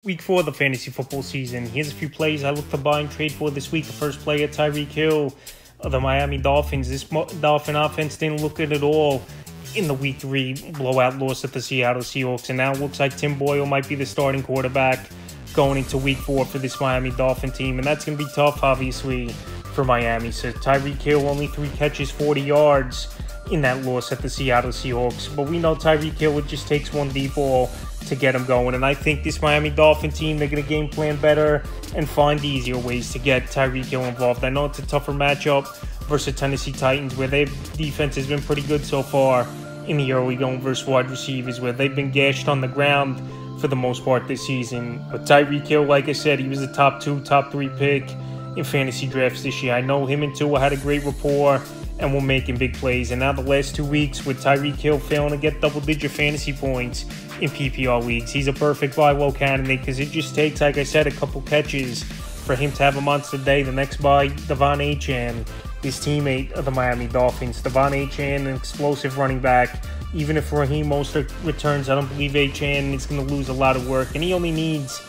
Week 4 of the fantasy football season. Here's a few plays I look to buy and trade for this week. The first player, Tyreek Hill of the Miami Dolphins. This Dolphin offense didn't look good at all in the Week 3 blowout loss at the Seattle Seahawks. And now it looks like Tim Boyle might be the starting quarterback going into Week 4 for this Miami Dolphin team. And that's going to be tough, obviously, for Miami. So Tyreek Hill, only 3 catches, 40 yards in that loss at the Seattle Seahawks. But we know Tyreek Hill, it just takes one deep ball to get him going. And I think this Miami Dolphin team, they're going to game plan better and find easier ways to get Tyreek Hill involved. I know it's a tougher matchup versus Tennessee Titans, where their defense has been pretty good so far in the early going versus wide receivers, where they've been gashed on the ground for the most part this season. But Tyreek Hill, like I said, he was a top 2, top 3 pick in fantasy drafts this year. I know him and Tua had a great rapport and we're making big plays. And now the last 2 weeks with Tyreek Hill failing to get double-digit fantasy points in PPR leagues, he's a perfect buy low candidate because it just takes, like I said, a couple catches for him to have a monster day. The next buy, De'Von Achane, his teammate of the Miami Dolphins. De'Von Achane, an explosive running back. Even if Raheem Mostert returns, I don't believe Achane is going to lose a lot of work. And he only needs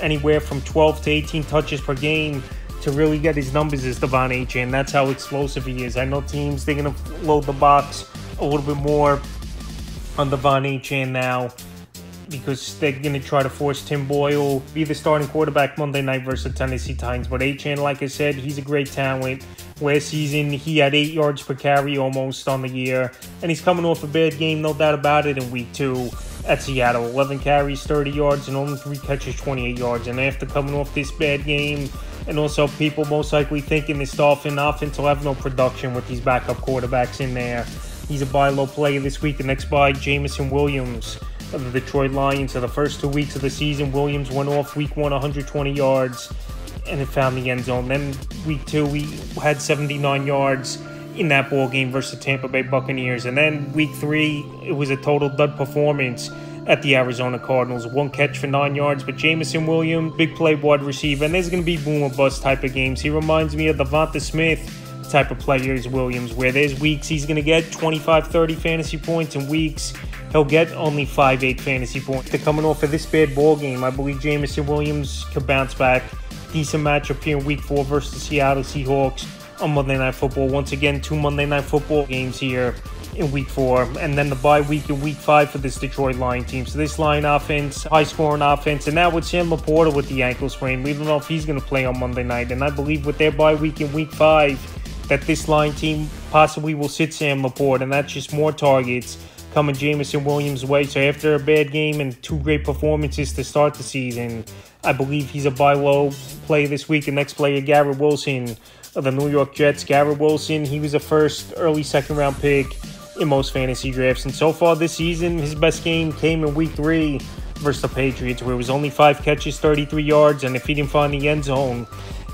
anywhere from 12 to 18 touches per game to really get his numbers as De'Von Achane. That's how explosive he is. I know teams, they're going to load the box a little bit more on De'Von Achane now because they're going to try to force Tim Boyle be the starting quarterback Monday night versus the Tennessee Titans. But Achane, like I said, he's a great talent. Last season, he had 8 yards per carry almost on the year. And he's coming off a bad game, no doubt about it, in Week 2 at Seattle. 11 carries, 30 yards, and only 3 catches, 28 yards. And after coming off this bad game, and also people most likely thinking this Dolphin offense will have no production with these backup quarterbacks in there, he's a buy low player this week. The next buy, Jameson Williams of the Detroit Lions. So the first 2 weeks of the season, Williams went off Week 1, 120 yards, and it found the end zone. Then Week 2, we had 79 yards in that ball game versus the Tampa Bay Buccaneers. And then Week 3, it was a total dud performance at the Arizona Cardinals. 1 catch for 9 yards. But Jameson Williams, big play wide receiver, and there's going to be boom or bust type of games. He reminds me of Devonta Smith type of players, Williams, where there's weeks he's going to get 25, 30 fantasy points, and weeks he'll get only 5, 8 fantasy points. They're coming off of this bad ball game. I believe Jameson Williams could bounce back. Decent matchup here in Week 4 versus the Seattle Seahawks on Monday Night Football. Once again, 2 Monday Night Football games here in Week 4, and then the bye week in Week 5 for this Detroit Lions team. So this line offense, high-scoring offense, and now with Sam Laporta with the ankle sprain, we don't know if he's going to play on Monday night. And I believe with their bye week in Week 5 that this line team possibly will sit Sam Laporta, and that's just more targets coming Jameson Williams' way. So after a bad game and 2 great performances to start the season, I believe he's a buy low play this week. The next player, Garrett Wilson of the New York Jets. Garrett Wilson, he was a first, early second-round pick in most fantasy drafts. And so far this season, his best game came in Week 3 versus the Patriots, where it was only 5 catches, 33 yards, and if he didn't find the end zone,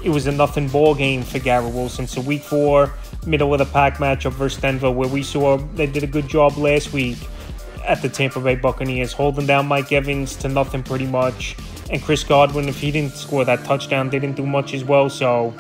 it was a nothing ball game for Garrett Wilson. So Week 4, middle of the pack matchup versus Denver, where we saw they did a good job last week at the Tampa Bay Buccaneers, holding down Mike Evans to nothing pretty much. And Chris Godwin, if he didn't score that touchdown, they didn't do much as well. So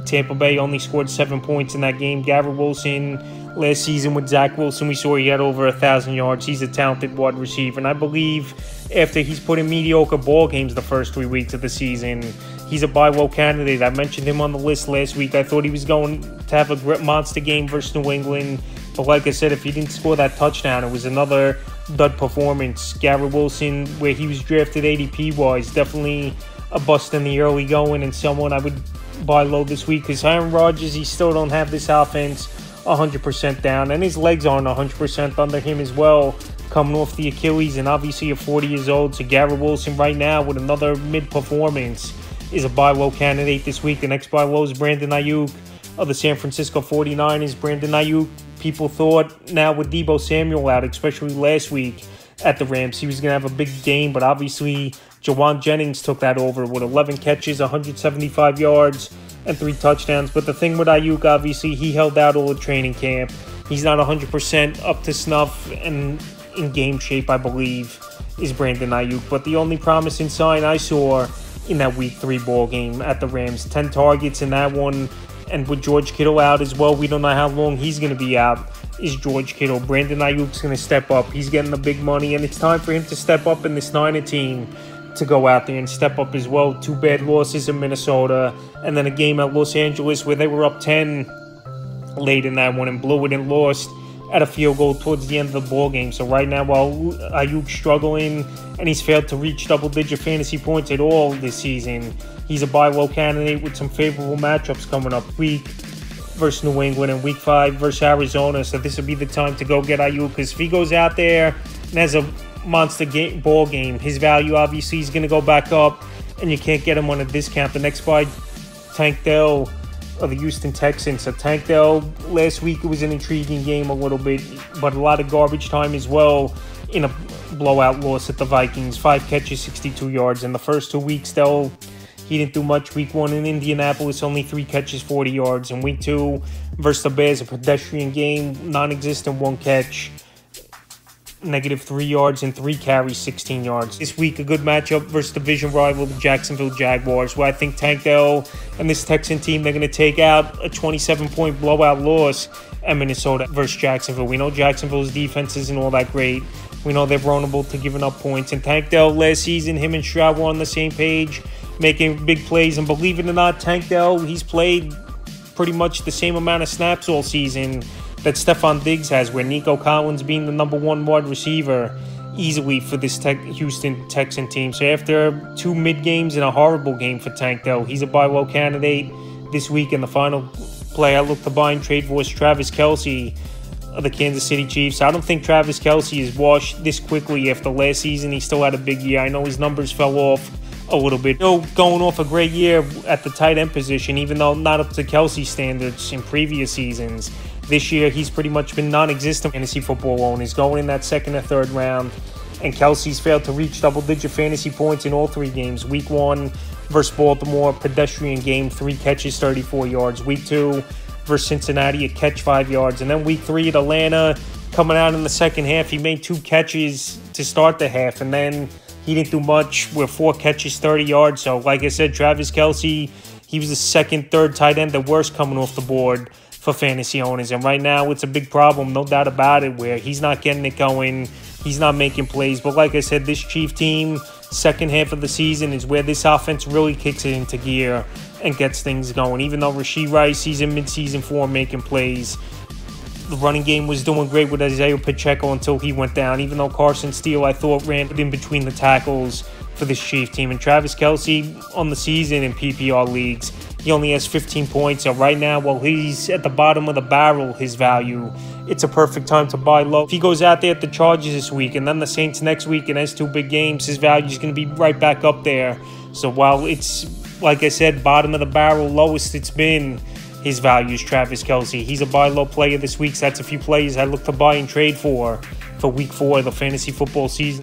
Tampa Bay only scored 7 points in that game. Garrett Wilson, last season with Zach Wilson, we saw he had over 1,000 yards. He's a talented wide receiver. And I believe after he's put in mediocre ball games the first 3 weeks of the season, he's a buy low candidate. I mentioned him on the list last week. I thought he was going to have a great monster game versus New England. But like I said, if he didn't score that touchdown, it was another dud performance. Garrett Wilson, where he was drafted ADP-wise, definitely a bust in the early going and someone I would buy low this week because Aaron Rodgers, he still don't have this offense 100% down, and his legs aren't 100% under him as well, coming off the Achilles, and obviously at 40 years old. So Garrett Wilson right now with another mid-performance is a buy low candidate this week. The next buy low is Brandon Ayuk of the San Francisco 49ers. Brandon Ayuk, people thought now with Deebo Samuel out, especially last week at the Rams, he was going to have a big game, but obviously Jawan Jennings took that over with 11 catches, 175 yards, and 3 touchdowns. But the thing with Ayuk, obviously, he held out all the training camp. He's not 100% up to snuff and in game shape, I believe, is Brandon Ayuk. But the only promising sign I saw in that Week 3 ball game at the Rams, 10 targets in that one, and with George Kittle out as well, we don't know how long he's going to be out, is George Kittle. Brandon Ayuk's going to step up. He's getting the big money, and it's time for him to step up in this Niner team to go out there and step up as well. 2 bad losses in Minnesota, and then a game at Los Angeles where they were up 10 late in that one and blew it and lost at a field goal towards the end of the ball game. So right now, while Aiyuk's struggling and he's failed to reach double-digit fantasy points at all this season, he's a buy low candidate with some favorable matchups coming up. Week versus New England and Week 5 versus Arizona. So this would be the time to go get Aiyuk, because if he goes out there and has a monster ball game, his value obviously is going to go back up, and you can't get him on a discount. The next buy, Tank Dell of the Houston Texans. So Tank Dell, last week it was an intriguing game a little bit, but a lot of garbage time as well in a blowout loss at the Vikings. 5 catches, 62 yards. In the first 2 weeks, Dell, he didn't do much. Week 1 in Indianapolis, only 3 catches, 40 yards. In Week 2 versus the Bears, a pedestrian game, non-existent 1 catch, -3 yards and 3 carries, 16 yards. This week, a good matchup versus division rival, the Jacksonville Jaguars, where I think Tank Dell and this Texan team, they're going to take out a 27-point blowout loss at Minnesota versus Jacksonville. We know Jacksonville's defense isn't all that great. We know they're vulnerable to giving up points. And Tank Dell, last season, him and Stroud were on the same page, making big plays. And believe it or not, Tank Dell, he's played pretty much the same amount of snaps all season that Stephon Diggs has, where Nico Collins being the #1 wide receiver easily for this Houston Texan team. So after 2 mid games and a horrible game for Tank Dell, he's a buy low candidate this week. In the final play I look to buy and trade for is Travis Kelce of the Kansas City Chiefs. I don't think Travis Kelce is washed this quickly after last season. He still had a big year. I know his numbers fell off a little bit. Still going off a great year at the tight end position, even though not up to Kelce standards in previous seasons. This year, he's pretty much been non-existent fantasy football owners, going in that 2nd or 3rd round. And Kelce's failed to reach double-digit fantasy points in all 3 games. Week 1 versus Baltimore, pedestrian game, 3 catches, 34 yards. Week 2 versus Cincinnati, a catch, 5 yards. And then Week 3 at Atlanta, coming out in the second half, he made 2 catches to start the half. And then he didn't do much with 4 catches, 30 yards. So, like I said, Travis Kelce, he was the 2nd, 3rd tight end, the worst coming off the board for fantasy owners. And right now, it's a big problem, no doubt about it, where he's not getting it going. He's not making plays. But like I said, this Chief team, second half of the season is where this offense really kicks it into gear and gets things going. Even though Rashee Rice, he's in midseason form making plays. The running game was doing great with Isaiah Pacheco until he went down. Even though Carson Steele, I thought, ran in between the tackles for this Chief team. And Travis Kelce on the season in PPR leagues, he only has 15 points. So right now, while he's at the bottom of the barrel, his value, it's a perfect time to buy low. If he goes out there at the Chargers this week and then the Saints next week and has 2 big games, his value is going to be right back up there. So while it's, like I said, bottom of the barrel, lowest it's been, his value is Travis Kelce. He's a buy low player this week. So that's a few players I look to buy and trade for Week 4 of the fantasy football season.